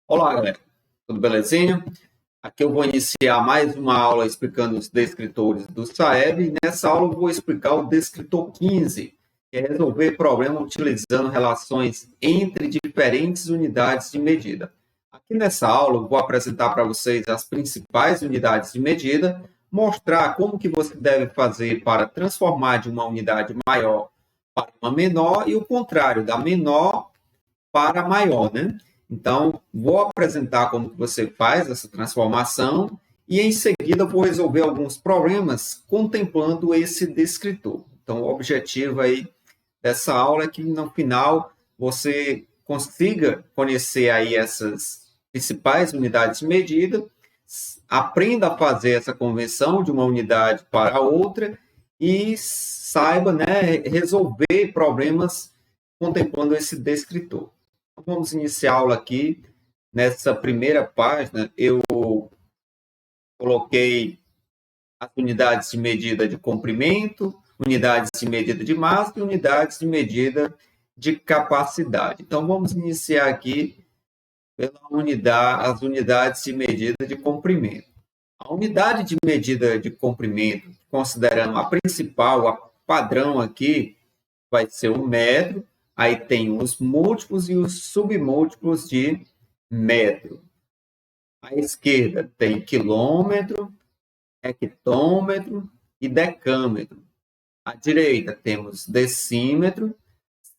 Olá, galera. Tudo belezinha? Aqui eu vou iniciar mais uma aula explicando os descritores do SAEB. Nessa aula eu vou explicar o descritor 15, que é resolver problema utilizando relações entre diferentes unidades de medida. Aqui nessa aula eu vou apresentar para vocês as principais unidades de medida, mostrar como que você deve fazer para transformar de uma unidade maior para uma menor e o contrário, da menor para maior, né? Então, vou apresentar como que você faz essa transformação e, em seguida, vou resolver alguns problemas contemplando esse descritor. Então, o objetivo aí dessa aula é que, no final, você consiga conhecer aí essas principais unidades de medida, aprenda a fazer essa conversão de uma unidade para outra e saiba, né, resolver problemas contemplando esse descritor. Vamos iniciar a aula aqui. Nessa primeira página, eu coloquei as unidades de medida de comprimento, unidades de medida de massa e unidades de medida de capacidade. Então, vamos iniciar aqui pela as unidades de medida de comprimento. A unidade de medida de comprimento, considerando a principal, a padrão aqui, vai ser o metro. Aí tem os múltiplos e os submúltiplos de metro. À esquerda tem quilômetro, hectômetro e decâmetro. À direita temos decímetro,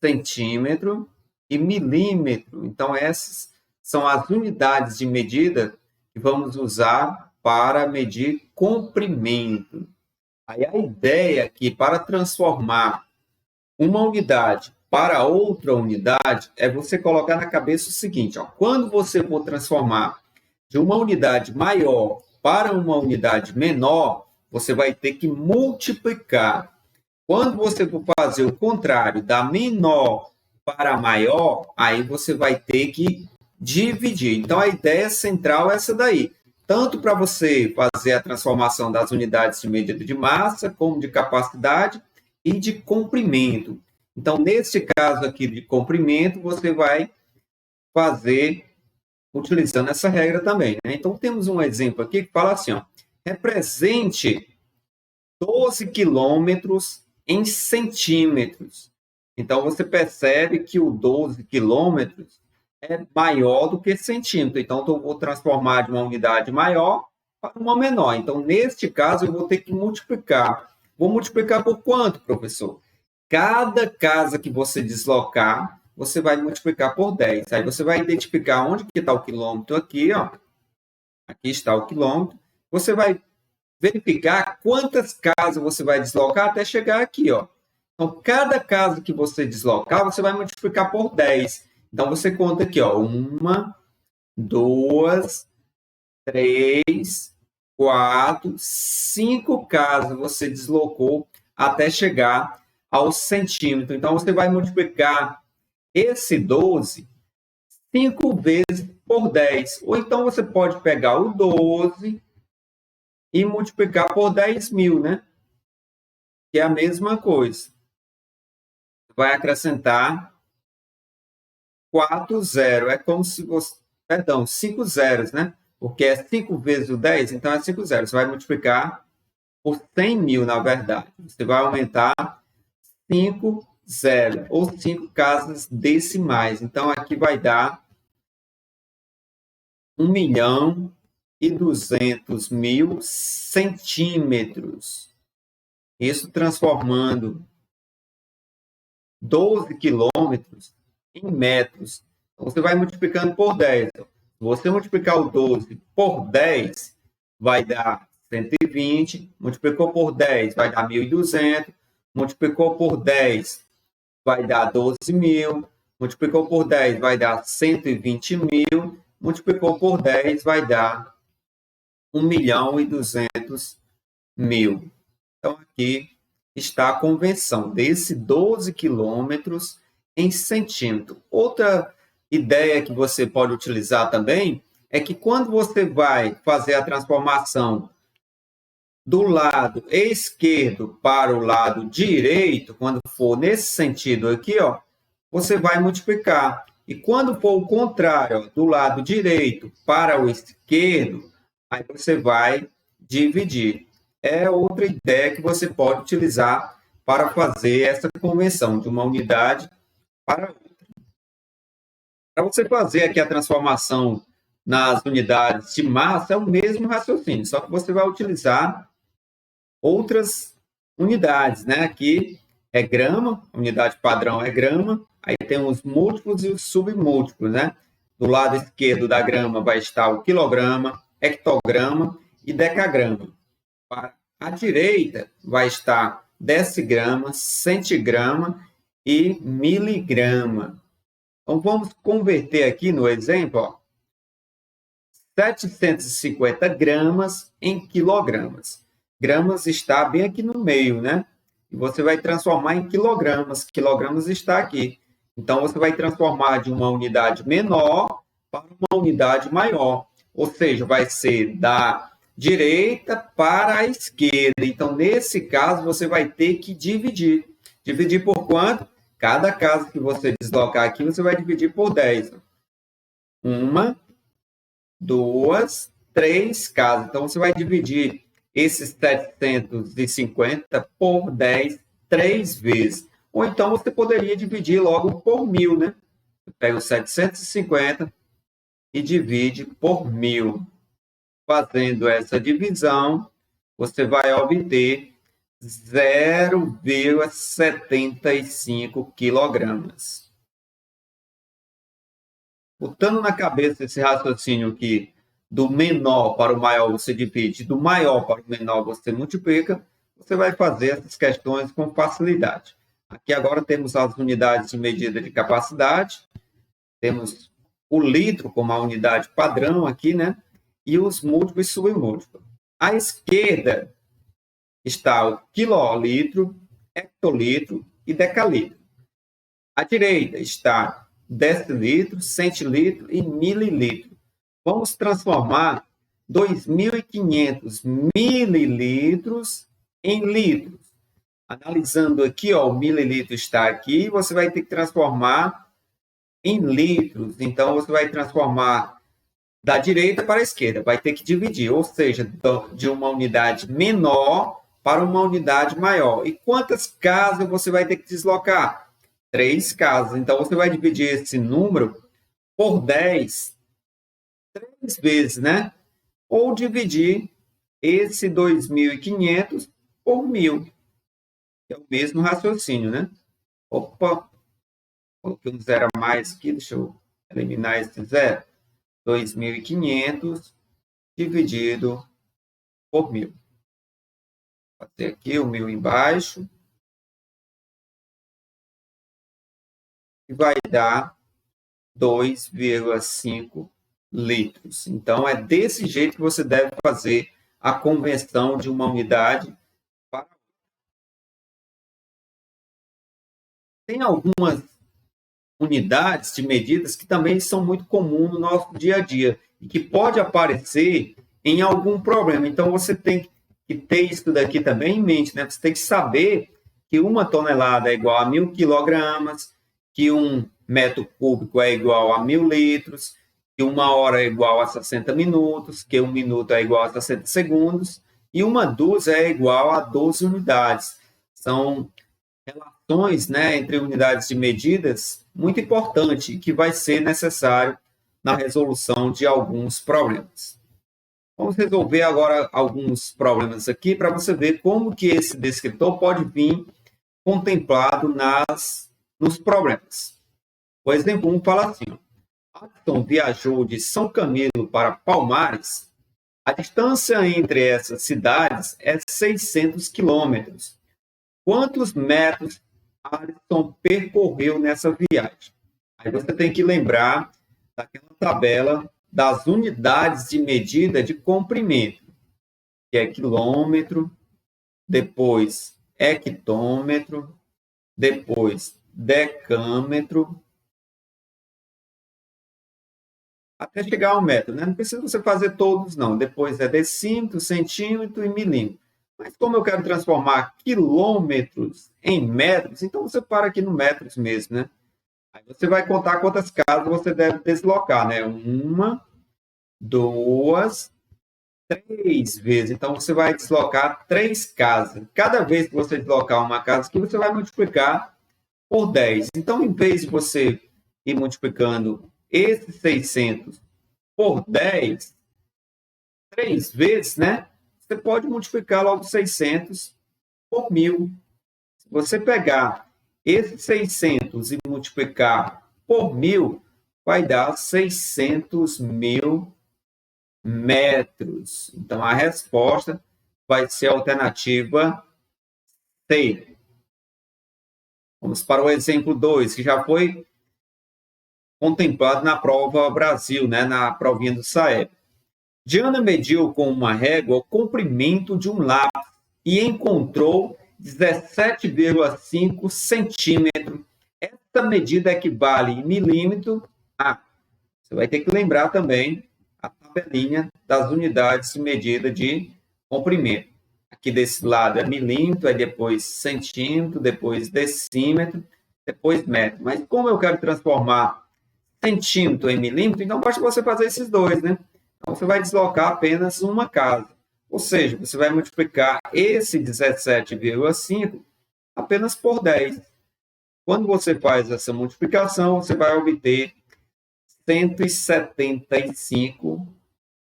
centímetro e milímetro. Então, essas são as unidades de medida que vamos usar para medir comprimento. Aí a ideia é que para transformar uma unidade para outra unidade é você colocar na cabeça o seguinte, ó, quando você for transformar de uma unidade maior para uma unidade menor, você vai ter que multiplicar. Quando você for fazer o contrário, da menor para maior, aí você vai ter que dividir. Então, a ideia central é essa daí. Tanto para você fazer a transformação das unidades de medida de massa, como de capacidade e de comprimento. Então, nesse caso aqui de comprimento, você vai fazer utilizando essa regra também, né? Então, temos um exemplo aqui que fala assim, ó, represente 12 quilômetros em centímetros. Então, você percebe que o 12 quilômetros é maior do que centímetro. Então, eu vou transformar de uma unidade maior para uma menor. Então, neste caso, eu vou ter que multiplicar. Vou multiplicar por quanto, professor? Cada casa que você deslocar, você vai multiplicar por 10. Aí você vai identificar onde que está o quilômetro aqui, ó. Aqui está o quilômetro. Você vai verificar quantas casas você vai deslocar até chegar aqui, ó. Então, cada casa que você deslocar, você vai multiplicar por 10. Então, você conta aqui, ó. 1, 2, 3, 4, 5 casas você deslocou até chegar ao centímetro. Então, você vai multiplicar esse 12 5 vezes por 10. Ou então, você pode pegar o 12 e multiplicar por 10.000, né? Que é a mesma coisa. Vai acrescentar 4 zeros. É como se você... Perdão, 5 zeros, né? Porque é 5 vezes o 10, então é 5 zeros. Você vai multiplicar por 100.000, na verdade. Você vai aumentar 5 zeros, ou 5 casas decimais. Então, aqui vai dar 1.200.000 centímetros. Isso transformando 12 quilômetros em metros. Então, você vai multiplicando por 10. Se você multiplicar o 12 por 10, vai dar 120. Multiplicou por 10, vai dar 1.200. Multiplicou por 10, vai dar 12.000. Multiplicou por 10, vai dar 120.000. Multiplicou por 10, vai dar 1.200.000. Então, aqui está a conversão desse 12 quilômetros em centímetro. Outra ideia que você pode utilizar também é que quando você vai fazer a transformação do lado esquerdo para o lado direito, quando for nesse sentido aqui, ó, você vai multiplicar. E quando for o contrário, ó, do lado direito para o esquerdo, aí você vai dividir. É outra ideia que você pode utilizar para fazer essa conversão de uma unidade para outra. Para você fazer aqui a transformação nas unidades de massa, é o mesmo raciocínio, só que você vai utilizar outras unidades, né? Aqui é grama, a unidade padrão é grama, aí tem os múltiplos e os submúltiplos, né? Do lado esquerdo da grama vai estar o quilograma, hectograma e decagrama. À direita vai estar decigrama, centigrama e miligrama. Então, vamos converter aqui no exemplo, ó, 750 gramas em quilogramas. Gramas está bem aqui no meio, né? E você vai transformar em quilogramas. Quilogramas está aqui. Então, você vai transformar de uma unidade menor para uma unidade maior. Ou seja, vai ser da direita para a esquerda. Então, nesse caso, você vai ter que dividir. Dividir por quanto? Cada casa que você deslocar aqui, você vai dividir por 10. Uma, duas, três casas. Então, você vai dividir esses 750 por 10, 3 vezes. Ou então, você poderia dividir logo por 1.000, né? Você pega os 750 e divide por 1.000. Fazendo essa divisão, você vai obter 0,75 quilogramas. Botando na cabeça esse raciocínio aqui, do menor para o maior você divide, do maior para o menor você multiplica, você vai fazer essas questões com facilidade. Aqui agora temos as unidades de medida de capacidade, temos o litro como a unidade padrão aqui, né? E os múltiplos e submúltiplos. À esquerda está o quilolitro, hectolitro e decalitro. À direita está decilitro, centilitro e mililitro. Vamos transformar 2.500 mililitros em litros. Analisando aqui, ó, o mililitro está aqui, você vai ter que transformar em litros. Então, você vai transformar da direita para a esquerda, vai ter que dividir, ou seja, de uma unidade menor para uma unidade maior. E quantas casas você vai ter que deslocar? 3 casas. Então, você vai dividir esse número por 10, 3 vezes, né? Ou dividir esse 2.500 por 1.000. É o mesmo raciocínio, né? Opa, coloquei um zero a mais aqui, deixa eu eliminar esse zero. 2.500 dividido por 1.000. Vou fazer aqui o 1.000 embaixo. E vai dar 2,5 litros. Então, é desse jeito que você deve fazer a conversão de uma unidade para outra. Tem algumas unidades de medidas que também são muito comuns no nosso dia a dia e que pode aparecer em algum problema. Então, você tem que ter isso daqui também em mente, né? Você tem que saber que 1 tonelada é igual a 1.000 quilogramas, que 1 metro cúbico é igual a 1.000 litros, que 1 hora é igual a 60 minutos, que 1 minuto é igual a 60 segundos, e 1 dúzia é igual a 12 unidades. São relações, né, entre unidades de medidas muito importante que vai ser necessário na resolução de alguns problemas. Vamos resolver agora alguns problemas aqui para você ver como que esse descritor pode vir contemplado nos problemas. O exemplo 1 fala assim: Adson viajou de São Camilo para Palmares. A distância entre essas cidades é 600 quilômetros. Quantos metros Adson percorreu nessa viagem? Aí você tem que lembrar daquela tabela das unidades de medida de comprimento, que é quilômetro, depois hectômetro, depois decâmetro, até chegar ao metro, né? Não precisa você fazer todos, não. Depois é decímetro, centímetro e milímetro. Mas como eu quero transformar quilômetros em metros, então você para aqui no metros mesmo, né? Aí você vai contar quantas casas você deve deslocar, né? 1, 2, 3 vezes. Então, você vai deslocar 3 casas. Cada vez que você deslocar uma casa aqui, você vai multiplicar por 10. Então, em vez de você ir multiplicando esses 600 por 10, 3 vezes, né? Você pode multiplicar logo 600 por 1.000. Se você pegar esses 600 e multiplicar por 1.000, vai dar 600.000 metros. Então, a resposta vai ser a alternativa C. Vamos para o exemplo 2, que já foi contemplado na prova Brasil, né? Na provinha do SAEB. Diana mediu com uma régua o comprimento de um lápis e encontrou 17,5 centímetros. Essa medida equivale em milímetro a... Você vai ter que lembrar também a tabelinha das unidades de medida de comprimento. Aqui desse lado é milímetro, aí depois centímetro, depois decímetro, depois metro. Mas como eu quero transformar centímetro em milímetro, então basta você fazer esses dois, né? Então você vai deslocar apenas uma casa. Ou seja, você vai multiplicar esse 17,5 apenas por 10. Quando você faz essa multiplicação, você vai obter 175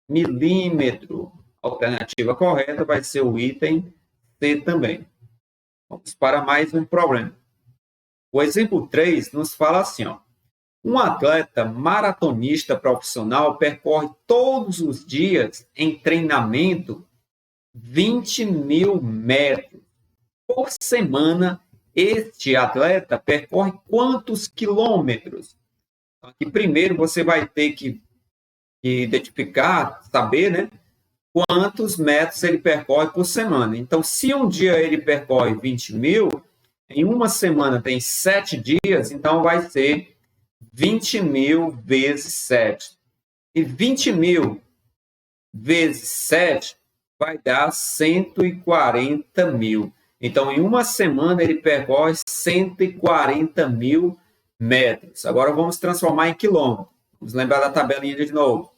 milímetros. A alternativa correta vai ser o item C também. Vamos para mais um problema. O exemplo 3 nos fala assim, ó. Um atleta maratonista profissional percorre todos os dias em treinamento 20.000 metros. Por semana, este atleta percorre quantos quilômetros? Aqui, primeiro, você vai ter que identificar, saber, né? Quantos metros ele percorre por semana. Então, se um dia ele percorre 20.000, em uma semana tem 7 dias, então vai ser 20.000 vezes 7. E 20.000 vezes 7 vai dar 140.000. Então, em uma semana, ele percorre 140.000 metros. Agora, vamos transformar em quilômetro. Vamos lembrar da tabelinha de novo.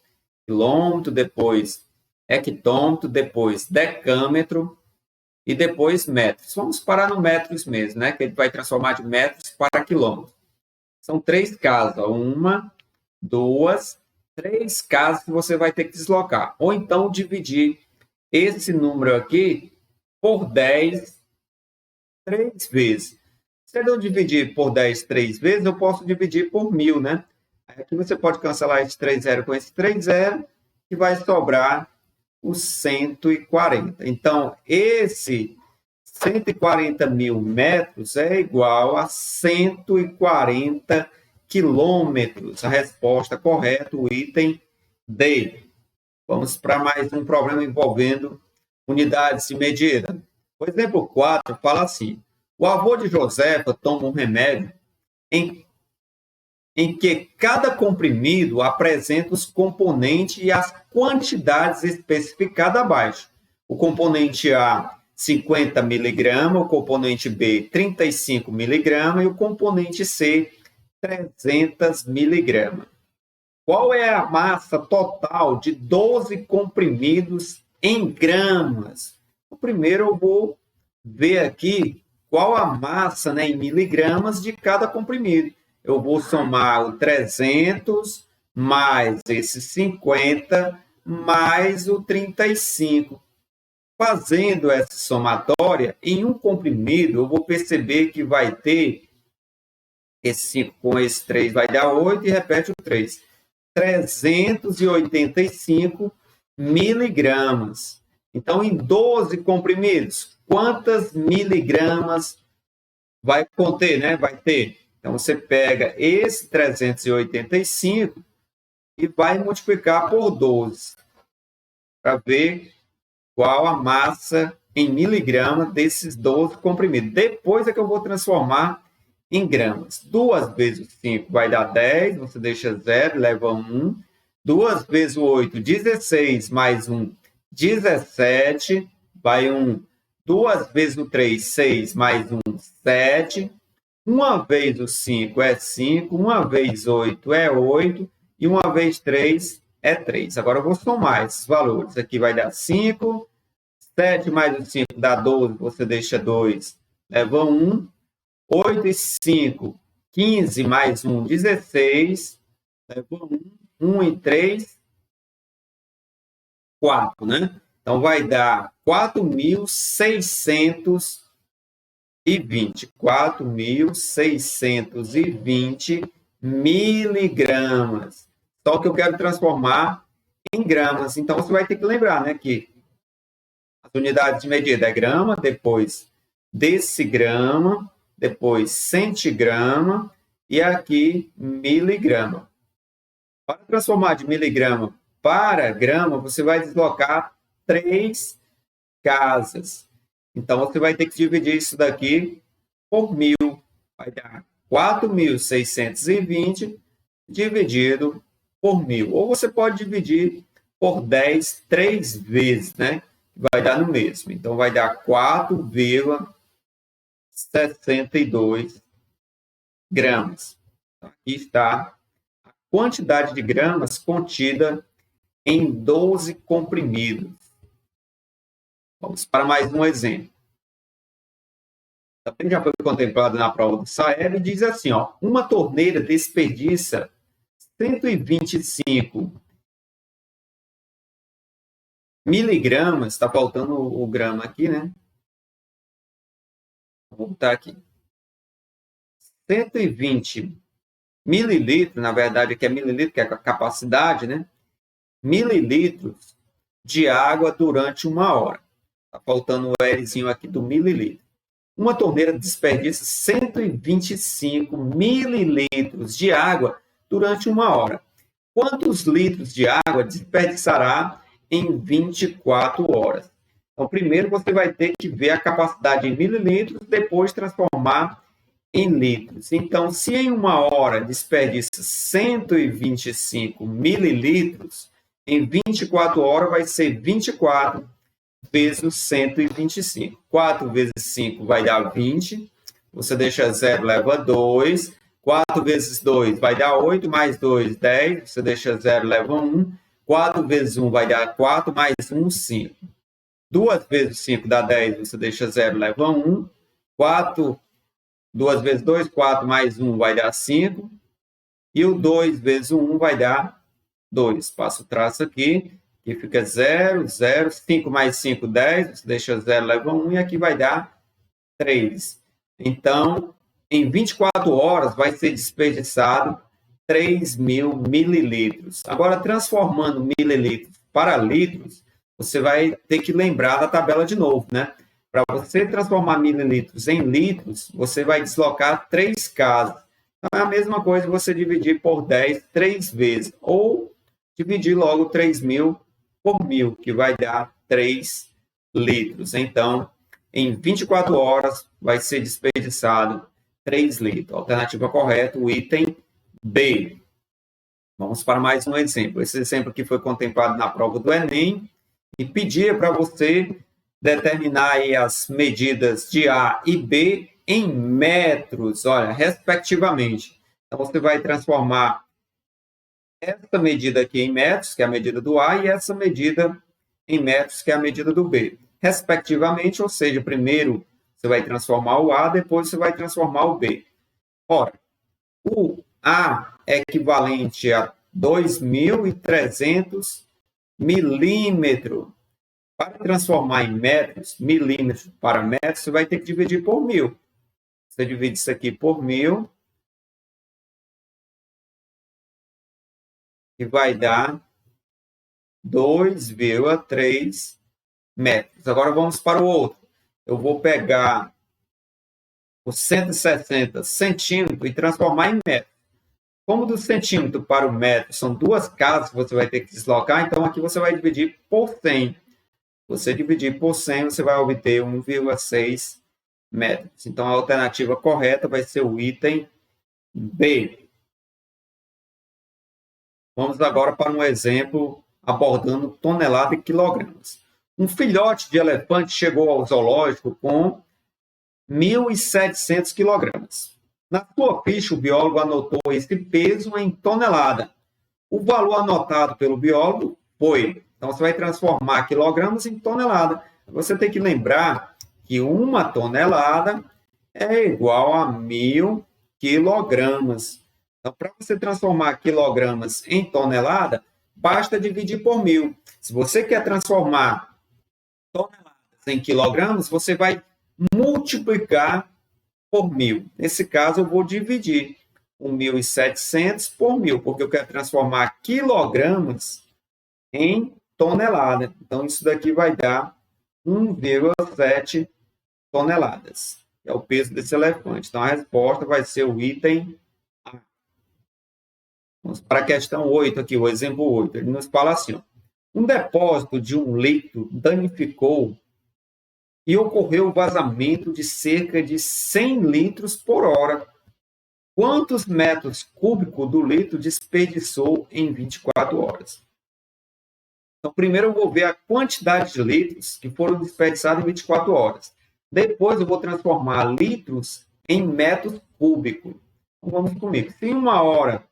Quilômetro, depois hectômetro, depois decâmetro e depois metros. Vamos parar no metros mesmo, né? Que ele vai transformar de metros para quilômetros. São 3 casas. 1, 2, 3 casas que você vai ter que deslocar. Ou então dividir esse número aqui por 10 3 vezes. Se eu não dividir por 10 3 vezes, eu posso dividir por 1.000, né? Aqui você pode cancelar esse 3,0 com esse 3,0 e vai sobrar os 140. Então, esse 140.000 metros é igual a 140 quilômetros. A resposta correta, o item D. Vamos para mais um problema envolvendo unidades de medida. O exemplo 4 fala assim: o avô de Josefa toma um remédio em que cada comprimido apresenta os componentes e as quantidades especificadas abaixo. O componente A, 50 mg, o componente B, 35 mg e o componente C, 300 mg. Qual é a massa total de 12 comprimidos em gramas? Primeiro eu vou ver aqui qual a massa, né, em miligramas de cada comprimido. Eu vou somar o 300 mais esses 50 mais o 35. Fazendo essa somatória, em um comprimido, eu vou perceber que vai ter esse 5 com esse 3 vai dar 8 e repete o 3. 385 miligramas. Então, em 12 comprimidos, quantas miligramas vai conter, né? Vai ter. Então, você pega esse 385 e vai multiplicar por 12 para ver qual a massa em miligramas desses 12 comprimidos. Depois é que eu vou transformar em gramas. 2 vezes o 5 vai dar 10, você deixa 0, leva 1. 2 vezes o 8, 16, mais 1, 17, vai 1. 2 vezes o 3, 6, mais 1, 7. 1 vezes o 5 é 5, 1 vezes 8 é 8 e 1 vezes 3 é 3. Agora eu vou somar esses valores. Aqui vai dar 5, 7 mais o 5 dá 12, você deixa 2, leva 1. 8 e 5, 15 mais 1, 16, leva 1. 1 e 3, 4, né? Então, vai dar 4.620. 4.620 miligramas. Só que eu quero transformar em gramas. Então, você vai ter que lembrar, né, que as unidades de medida é grama, depois decigrama, depois centigrama e aqui miligrama. Para transformar de miligrama para grama, você vai deslocar 3 casas. Então, você vai ter que dividir isso daqui por 1.000. Vai dar 4.620 dividido por 1.000. Ou você pode dividir por 10, 3 vezes, né? Vai dar no mesmo. Então, vai dar 4,62 gramas. Aqui está a quantidade de gramas contida em 12 comprimidos. Vamos para mais um exemplo. Também já foi contemplado na prova do Saeb, diz assim, ó, uma torneira desperdiça 125 miligramas, está faltando o grama aqui, né? Vou botar aqui. 120 mililitros, na verdade aqui é mililitro, que é a capacidade, né? Mililitros de água durante 1 hora. Está faltando o Lzinho aqui do mililitro. Uma torneira desperdiça 125 mililitros de água durante 1 hora. Quantos litros de água desperdiçará em 24 horas? Então, primeiro você vai ter que ver a capacidade em mililitros, depois transformar em litros. Então, se em 1 hora desperdiça 125 mililitros, em 24 horas vai ser 24 vezes os 125. 4 vezes 5 vai dar 20. Você deixa 0, leva 2. 4 vezes 2 vai dar 8, mais 2, 10. Você deixa 0, leva 1. 4 vezes 1 vai dar 4, mais 1, 5. 2 vezes 5 dá 10, você deixa 0, leva 1. 4, 2 vezes 2, 4 mais 1 vai dar 5. E o 2 vezes 1 vai dar 2. Passa o traço aqui, que fica 0, 0. 5 mais 5, 10. Você deixa 0, leva 1. E aqui vai dar 3. Então, em 24 horas vai ser desperdiçado 3.000 mililitros. Agora, transformando mililitros para litros, você vai ter que lembrar da tabela de novo, né? Para você transformar mililitros em litros, você vai deslocar 3 casas. Então, é a mesma coisa você dividir por 10 3 vezes. Ou dividir logo 3.000 por 1.000, que vai dar 3 litros. Então, em 24 horas, vai ser desperdiçado 3 litros. Alternativa correta, o item B. Vamos para mais um exemplo. Esse exemplo aqui foi contemplado na prova do Enem e pedia para você determinar aí as medidas de A e B em metros, olha, respectivamente. Então, você vai transformar essa medida aqui em metros, que é a medida do A, e essa medida em metros, que é a medida do B. Respectivamente, ou seja, primeiro você vai transformar o A, depois você vai transformar o B. Ora, o A é equivalente a 2.300 milímetros. Para transformar em metros, milímetros para metros, você vai ter que dividir por 1.000. Você divide isso aqui por 1.000 e vai dar 2,3 metros. Agora vamos para o outro. Eu vou pegar os 160 centímetros e transformar em metros. Como do centímetro para o metro são 2 casas que você vai ter que deslocar, então aqui você vai dividir por 100. Você dividir por 100, você vai obter 1,6 metros. Então, a alternativa correta vai ser o item B. Vamos agora para um exemplo abordando tonelada e quilogramas. Um filhote de elefante chegou ao zoológico com 1.700 quilogramas. Na sua ficha, o biólogo anotou esse peso em tonelada. O valor anotado pelo biólogo foi. Então, você vai transformar quilogramas em tonelada. Você tem que lembrar que 1 tonelada é igual a 1.000 quilogramas. Então, para você transformar quilogramas em tonelada, basta dividir por 1.000. Se você quer transformar toneladas em quilogramas, você vai multiplicar por 1.000. Nesse caso, eu vou dividir 1.700 por 1.000, porque eu quero transformar quilogramas em tonelada. Então, isso daqui vai dar 1,7 toneladas. É o peso desse elefante. Então, a resposta vai ser o item A. Vamos para a questão 8 aqui, o exemplo 8. Ele nos fala assim, ó, um depósito de 1 litro danificou e ocorreu o vazamento de cerca de 100 litros por hora. Quantos metros cúbicos do litro desperdiçou em 24 horas? Então, primeiro eu vou ver a quantidade de litros que foram desperdiçados em 24 horas. Depois eu vou transformar litros em metros cúbicos. Então, vamos comigo. Se em 1 hora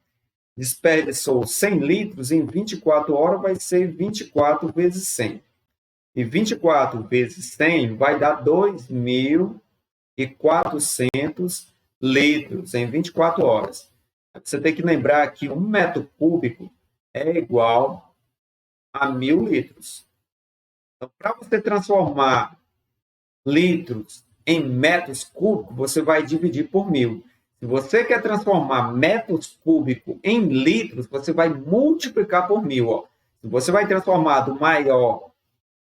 desperdiçou 100 litros, em 24 horas vai ser 24 vezes 100. E 24 vezes 100 vai dar 2.400 litros em 24 horas. Você tem que lembrar que 1 metro cúbico é igual a 1.000 litros. Então, para você transformar litros em metros cúbicos, você vai dividir por 1.000. Se você quer transformar metros cúbicos em litros, você vai multiplicar por 1.000. Ó. Se você vai transformar do maior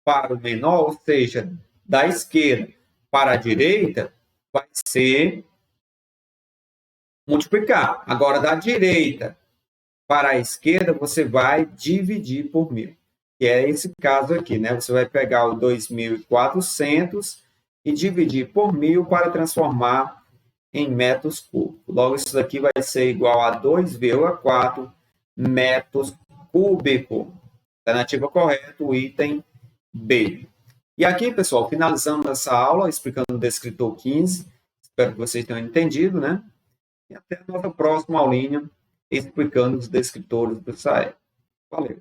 para o menor, ou seja, da esquerda para a direita, vai ser multiplicar. Agora, da direita para a esquerda, você vai dividir por 1.000. Que é esse caso aqui, né? Você vai pegar o 2.400 e dividir por 1.000 para transformar em metros cúbicos. Logo, isso daqui vai ser igual a 2,4 metros cúbicos. Alternativa correta, o item B. E aqui, pessoal, finalizamos essa aula explicando o descritor 15. Espero que vocês tenham entendido, né? E até a nossa próxima aulinha explicando os descritores do SAE. Valeu!